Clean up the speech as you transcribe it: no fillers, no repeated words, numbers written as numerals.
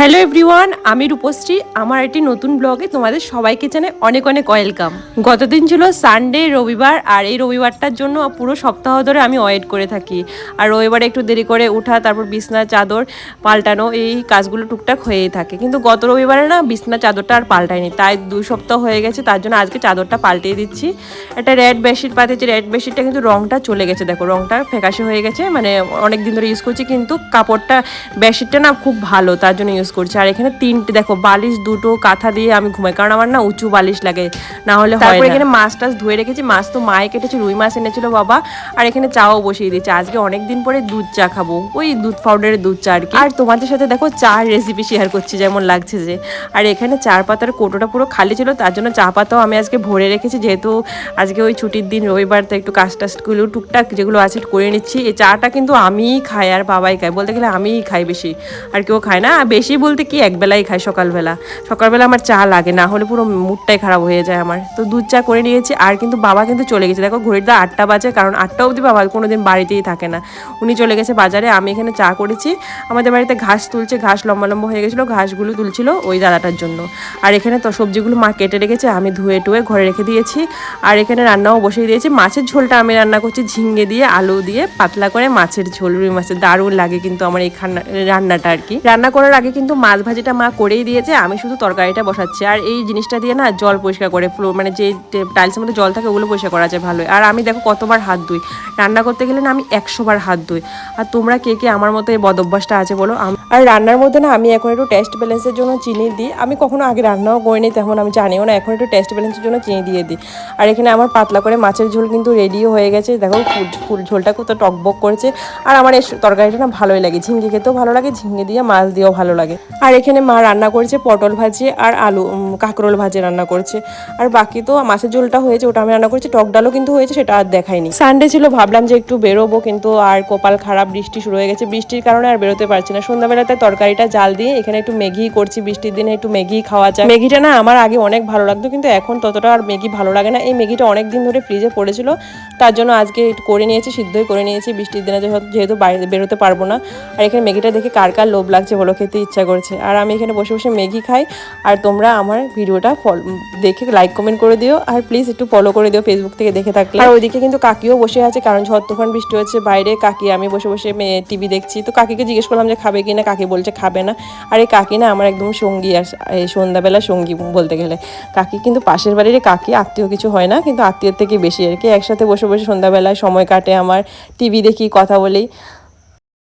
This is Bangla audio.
হ্যালো এভরিওয়ান, আমি রূপশ্রী। আমার একটি নতুন ব্লগে তোমাদের সবাইকে জানাই অনেক অনেক ওয়েলকাম। গতদিন ছিল সানডে, রবিবার, আর এই রবিবারটার জন্য পুরো সপ্তাহ ধরে আমি ওয়েট করে থাকি। আর রবিবারে একটু দেরি করে উঠা, তারপর বিছনা চাদর পাল্টানো, এই কাজগুলো টুকটাক হয়েই থাকে। কিন্তু গত রবিবারে না বিছনা চাদরটা আর পাল্টায়নি, তাই 2 সপ্তাহ হয়ে গেছে। তার জন্য আজকে চাদরটা পাল্টিয়ে দিচ্ছি। একটা রেড বেডশিট পাতেছি, রেড বেডশিটটা কিন্তু রংটা চলে গেছে, দেখো রংটা ফ্যাকাশে হয়ে গেছে, মানে অনেক দিন ধরে ইউজ করছি, কিন্তু কাপড়টা বেডশিটটা না খুব ভালো, তার জন্য ইউজ করছি। আর এখানে 3টে দেখো বালিশ, 2টো কাঁথা দিয়ে আমি ঘুমাই, কারণ আমার না উঁচু বালিশ লাগে, না হলে হয় না। তারপর এখানে মাছ টাছ ধুয়ে রেখেছি, মাছ তো মায়ে কেটেছে, রুই মাছ এনেছিল বাবা। আর এখানে চাও বসিয়ে দিয়েছে, আজকে অনেকদিন পরে দুধ চা খাবো, ওই দুধ পাউডারের দুধ চা আর কি। আর তোমাদের সাথে দেখো চার রেসিপি শেয়ার করছি, যেমন লাগছে যে। আর এখানে চার পাতার কৌটোটা পুরো খালি ছিল, তার জন্য চা পাতাও আমি আজকে ভরে রেখেছি, যেহেতু আজকে ওই ছুটির দিন রবিবার, তো একটু কাজ টাজগুলো টুকটাক যেগুলো আছে করে নিচ্ছি। এই চাটা কিন্তু আমিই খাই আর বাবাই খাই, বলতে গেলে আমিই খাই বেশি, আর কেউ খায় না। বেশি বলতে কি, একবেলাই খাই, সকালবেলা আমার চা লাগে, না হলে পুরো মুডটাই খারাপ হয়ে যায় আমার। তো দুধ চা করে নিয়েছি। আর কিন্তু বাবা কিন্তু চলে গেছে, দেখো ঘড়ির দা 8টা বাজে, কারণ 8টা অবধি বাবা কোনোদিন বাড়িতেই থাকে না, উনি চলে গেছে বাজারে। আমি এখানে চা করেছি। আমাদের বাড়িতে ঘাস তুলছে, ঘাস লম্বা লম্বা হয়ে গেছিলো, ঘাসগুলো তুলছিল ওই দাদাটার জন্য। আর এখানে তো সবজিগুলো মা কেটে রেখেছে, আমি ধুয়ে টুয়ে ঘরে রেখে দিয়েছি। আর এখানে রান্নাও বসিয়ে দিয়েছি। মাছের ঝোলটা আমি রান্না করছি ঝিঙ্গে দিয়ে, আলু দিয়ে পাতলা করে মাছের ঝোল, রুই মাছের, দারুণ লাগে কিন্তু আমার এই রান্নাটা আর কি। রান্না করার আগে কিন্তু মাছ ভাজিটা মা করেই দিয়েছে, আমি শুধু তরকারিটা বসাচ্ছি। আর এই জিনিসটা দিয়ে না জল পরিষ্কার করে, ফ্লোর মানে যে টাইলসের মধ্যে জল থাকে ওগুলো পরিষ্কার করা যায় ভালোই। আর আমি দেখো কতবার হাত ধুই, রান্না করতে গেলে না আমি 100বার হাত ধুই। আর তোমরা কে কে আমার মতো এই বদ অভ্যাসটা আছে বলো। আর রান্নার মধ্যে না আমি এখন একটু টেস্ট ব্যালেন্সের জন্য চিনি দিই। আমি কখনো আগে রান্নাও করিনি, তেমন আমি জানিও না, এখন একটু টেস্ট ব্যালেন্সের জন্য চিনি দিয়ে দিই। আর এখানে আমার পাতলা করে মাছের ঝোল কিন্তু রেডিও হয়ে গেছে, দেখো ফুল ঝোলটা কত টকবক করেছে। আর আমার এই তরকারিটা না ভালোই লাগে, ঝিঙ্গে খেতেও ভালো লাগে, ঝিঙ্গে দিয়ে মাছ দিয়েও ভালো লাগে। আর এখানে মা রান্না করেছে পটল ভাজি আর আলু কাঁকরোল ভাজি রান্না করছে। আর বাকি তো মাছের ঝোলটা হয়েছে, ওটা আমি রান্না করছি। টক ডালও কিন্তু হয়েছে, সেটা আর দেখাইনি। সানডে ছিল, ভাবলাম যে একটু বেরোবো, কিন্তু আর কপাল খারাপ, বৃষ্টি শুরু হয়ে গেছে, বৃষ্টির কারণে আর বেরোতে পারছি না। সন্ধ্যাবেলাতে তরকারিটা জাল দিয়ে এখানে একটু ম্যাগি করছি, বৃষ্টির দিনে একটু ম্যাগি খাওয়া যায়। ম্যাগিটা না আমার আগে অনেক ভালো লাগতো, কিন্তু এখন ততটা আর ম্যাগি ভালো লাগে না। এই ম্যাগিটা অনেক দিন ধরে ফ্রিজে পড়েছিল, তার জন্য আজকে একটু করে নিয়েছি, সিদ্ধই করে নিয়েছি, বৃষ্টির দিনে যেহেতু বাইরে বেরোতে পারবো না। আর এখানে ম্যাগিটা দেখে কার কার লোভ লাগছে বলো, খেতে ইচ্ছা করছে। আর আমি এখানে বসে বসে ম্যাগি খাই। আর তোমরা আমার ভিডিওটা দেখে লাইক কমেন্ট করে দিও, আর প্লিজ একটু ফলো করে দিও ফেসবুক থেকে দেখে থাকলে। আর ওইদিকে কিন্তু কাকিও বসে আছে, কারণ ঝড় তুফান বৃষ্টি হচ্ছে বাইরে। কাকি আমি বসে বসে টিভি দেখছি, তো কাকিকে জিজ্ঞেস করলাম যে খাবে কিনা, কাকি বলছে খাবে না। আর এই কাকি না আমার একদম সঙ্গী, আর এই সন্ধ্যাবেলা সঙ্গী বলতে গেলে। কাকি কিন্তু পাশের বাড়ির কাকি, আত্মীয় কিছু হয় না, কিন্তু আত্মীয়ের থেকে বেশি আর কি। একসাথে বসে বসে সন্ধ্যাবেলায় সময় কাটে আমার, টিভি দেখি, কথা বলি।